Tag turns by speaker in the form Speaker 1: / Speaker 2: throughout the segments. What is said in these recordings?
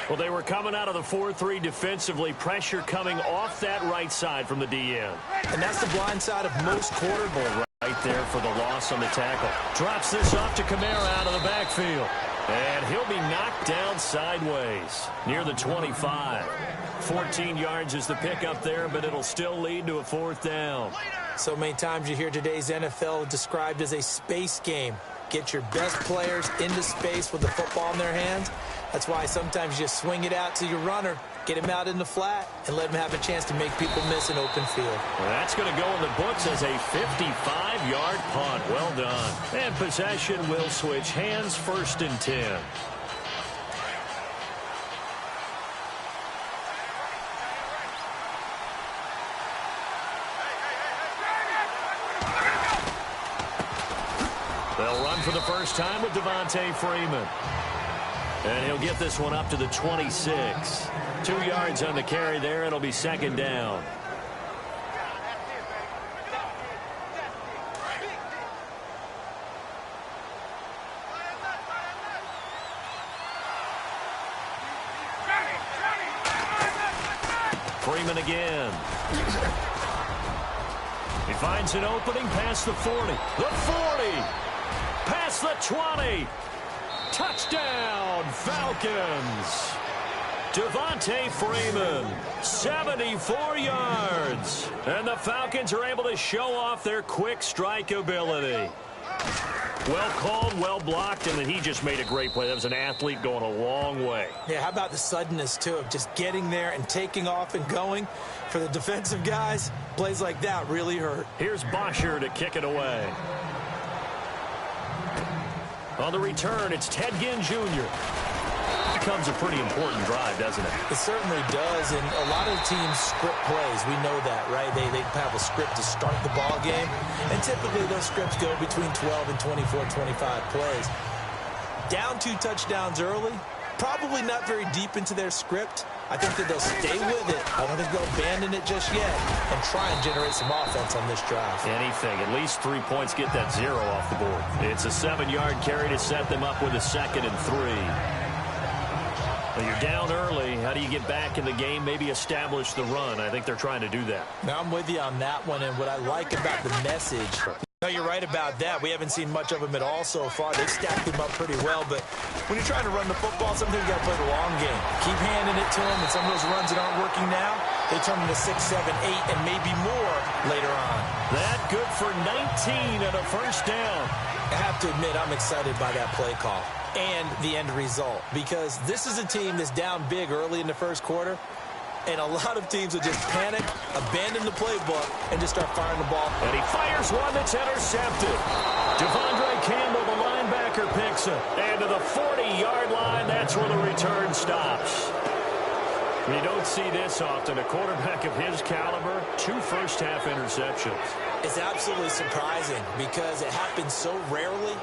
Speaker 1: Well, they were coming out of the 4-3 defensively. Pressure coming off that right side from the DN.
Speaker 2: And that's the blind side of most quarterbacks.
Speaker 1: Right there for the loss on the tackle. Drops this off to Kamara out of the backfield. And he'll be knocked down sideways near the 25. 14 yards is the pickup there, but it'll still lead to a 4th down.
Speaker 2: So many times you hear today's NFL described as a space game. Get your best players into space with the football in their hands. That's why sometimes you just swing it out to your runner, get him out in the flat, and let him have a chance to make people miss an open field.
Speaker 1: Well, that's going to go in the books as a 55-yard punt. Well done. And possession will switch hands, 1st and 10. They'll run for the first time with Devontae Freeman. And he'll get this one up to the 26. 2 yards on the carry there. It'll be 2nd down. Freeman again. He finds an opening past the 40. The 40. Past the 20. Touchdown, Falcons. Devontae Freeman, 74 yards. And the Falcons are able to show off their quick strike ability. Well called, well blocked, and then he just made a great play. That was an athlete going a long way.
Speaker 2: Yeah, how about the suddenness, too, of just getting there and taking off and going? For the defensive guys, plays like that really hurt.
Speaker 1: Here's Bosher to kick it away. On the return, it's Ted Ginn Jr. Becomes a pretty important drive, doesn't it?
Speaker 2: It certainly does, and a lot of teams script plays. We know that, right? They have a script to start the ball game, and typically those scripts go between 12 and 24, 25 plays. Down 2 touchdowns early, probably not very deep into their script. I think that they'll stay with it. I don't think they'll abandon it just yet and try and generate some offense on this drive.
Speaker 1: Anything. At least 3 points, get that 0 off the board. It's a 7-yard carry to set them up with a 2nd and 3. Well, you're down early. How do you get back in the game, maybe establish the run? I think they're trying to do that.
Speaker 2: Now, I'm with you on that one, and what I like about the message, no, you're right about that. We haven't seen much of them at all so far. They've stacked them up pretty well, but when you're trying to run the football, sometimes you got to play the long game. Keep handing it to them, and some of those runs that aren't working now, they turn into 6, 7, 8, and maybe more later on.
Speaker 1: That good for 19 and a 1st down.
Speaker 2: I have to admit, I'm excited by that play call and the end result, because this is a team that's down big early in the 1st quarter, and a lot of teams will just panic, abandon the playbook, and just start firing the ball.
Speaker 1: And he fires one that's intercepted. Devondre Campbell, the linebacker, picks it. And to the 40-yard line, that's where the return stops. You don't see this often. A quarterback of his caliber, 2 first-half interceptions.
Speaker 2: It's absolutely surprising because it happens so rarely.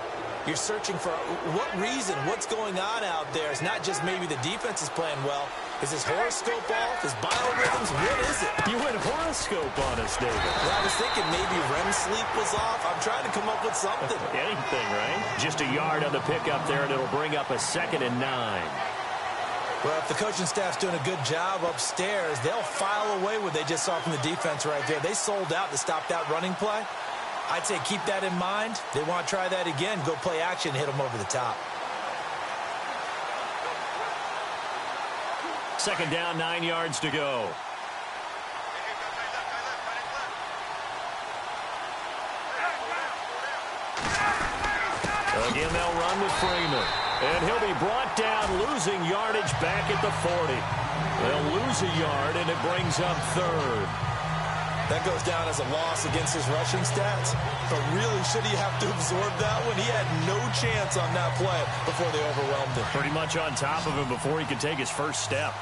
Speaker 2: You're searching for what reason, what's going on out there. It's not just maybe the defense is playing well. Is his horoscope off? His biorhythms? What is it?
Speaker 1: You went horoscope on us, David.
Speaker 2: Well, I was thinking maybe REM sleep was off. I'm trying to come up with something.
Speaker 1: Anything, right? Just a yard on the pickup there, and it'll bring up a 2nd and 9.
Speaker 2: Well, if the coaching staff's doing a good job upstairs, they'll file away what they just saw from the defense right there. They sold out to stop that running play. I'd say keep that in mind. They want to try that again. Go play action, hit them over the top.
Speaker 1: 2nd down, 9 yards to go. Again, they'll run with Freeman. And he'll be brought down, losing yardage back at the 40. They'll lose a yard, and it brings up 3rd.
Speaker 2: That goes down as a loss against his rushing stats. But really, should he have to absorb that one? He had no chance on that play before they overwhelmed him.
Speaker 1: Pretty much on top of him before he could take his first step.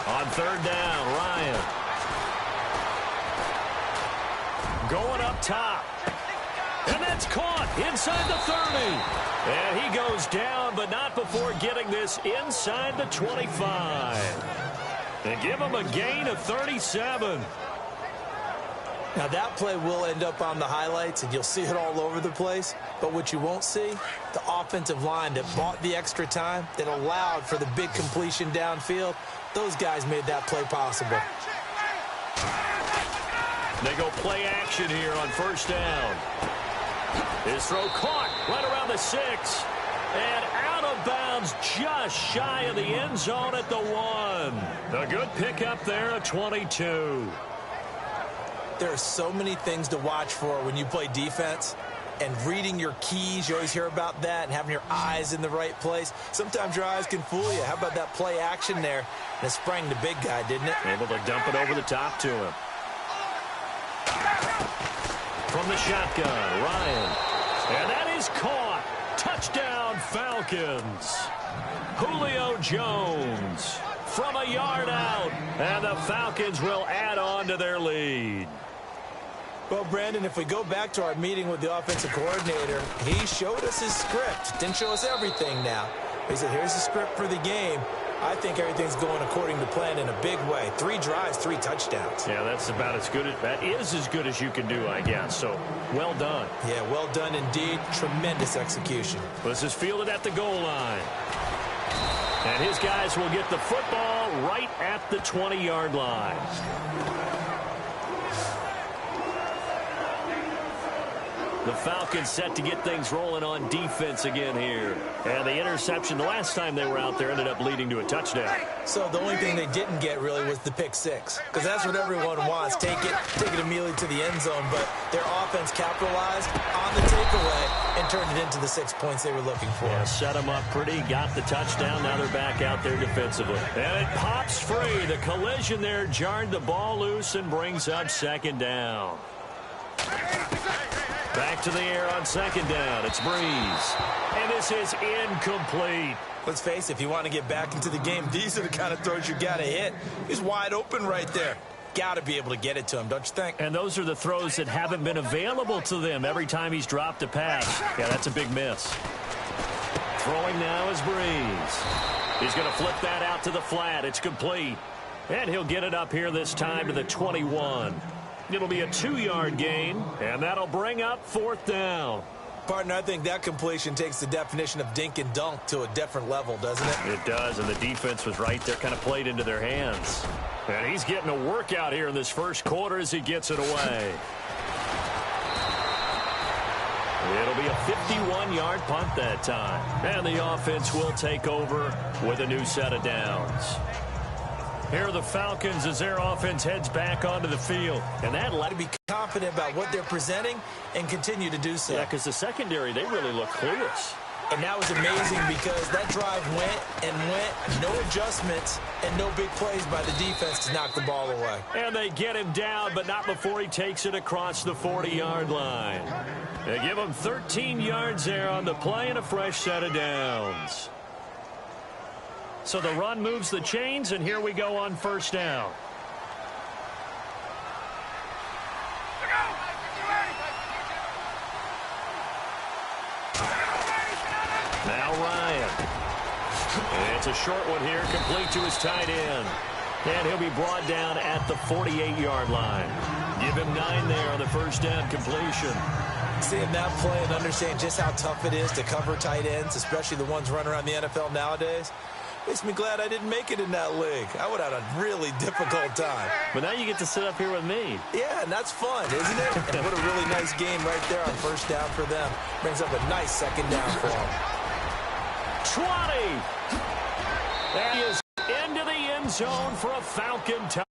Speaker 1: On 3rd down, Ryan. Going up top. And that's caught inside the 30. And he goes down, but not before getting this inside the 25. And give him a gain of 37.
Speaker 2: Now, that play will end up on the highlights, and you'll see it all over the place. But what you won't see, the offensive line that bought the extra time, that allowed for the big completion downfield, those guys made that play possible.
Speaker 1: They go play action here on first down. His throw caught right around the 6. And out of bounds just shy of the end zone at the 1. A good pickup there at 22.
Speaker 2: There are so many things to watch for when you play defense. And reading your keys, you always hear about that, and having your eyes in the right place. Sometimes your eyes can fool you. How about that play action there? And it sprang the big guy, didn't it?
Speaker 1: Able to dump it over the top to him. From the shotgun, Ryan. And that is caught. Touchdown, Falcons. Julio Jones from a yard out. And the Falcons will add on to their lead.
Speaker 2: Well, Brandon, if we go back to our meeting with the offensive coordinator, he showed us his script. Didn't show us everything now. He said, here's the script for the game. I think everything's going according to plan in a big way. 3 drives, 3 touchdowns.
Speaker 1: Yeah, that's about as good as you can do, I guess. So, well done.
Speaker 2: Yeah, well done indeed. Tremendous execution.
Speaker 1: This is fielded at the goal line. And his guys will get the football right at the 20-yard line. The Falcons set to get things rolling on defense again here. And the interception the last time they were out there ended up leading to a touchdown.
Speaker 2: So the only thing they didn't get really was the pick 6. Because that's what everyone wants. Take it immediately to the end zone. But their offense capitalized on the takeaway and turned it into the 6 points they were looking for.
Speaker 1: Yeah, set them up pretty, got the touchdown. Now they're back out there defensively. And it pops free. The collision there jarred the ball loose and brings up second down. Back to the air on second down. It's Breeze. And this is incomplete.
Speaker 2: Let's face it, if you want to get back into the game, these are the kind of throws you got to hit. He's wide open right there. Got to be able to get it to him, don't you think?
Speaker 1: And those are the throws that haven't been available to them every time he's dropped a pass. Yeah, that's a big miss. Throwing now is Breeze. He's going to flip that out to the flat. It's complete. And he'll get it up here this time to the 21. It'll be a 2-yard gain, and that'll bring up fourth down.
Speaker 2: Partner, I think that completion takes the definition of dink and dunk to a different level, doesn't it?
Speaker 1: It does, and the defense was right there, kind of played into their hands. And he's getting a workout here in this first quarter as he gets it away. It'll be a 51-yard punt that time. And the offense will take over with a new set of downs. Here are the Falcons as their offense heads back onto the field. And that
Speaker 2: to be confident about what they're presenting and continue to do so.
Speaker 1: Yeah, because the secondary, they really look clueless.
Speaker 2: And that was amazing because that drive went and went, no adjustments and no big plays by the defense to knock the ball away.
Speaker 1: And they get him down, but not before he takes it across the 40-yard line. They give him 13 yards there on the play and a fresh set of downs. So the run moves the chains, and here we go on first down. Now Ryan. It's a short one here, complete to his tight end. And he'll be brought down at the 48-yard line. Give him 9 there on the first down completion.
Speaker 2: Seeing that play and understanding just how tough it is to cover tight ends, especially the ones running around the NFL nowadays, makes me glad I didn't make it in that league. I would have had a really difficult time.
Speaker 1: But now you get to sit up here with me.
Speaker 2: Yeah, and that's fun, isn't it? And what a really nice game right there on first down for them. Brings up a nice second down for them.
Speaker 1: 20. That is into the end zone for a Falcon touchdown.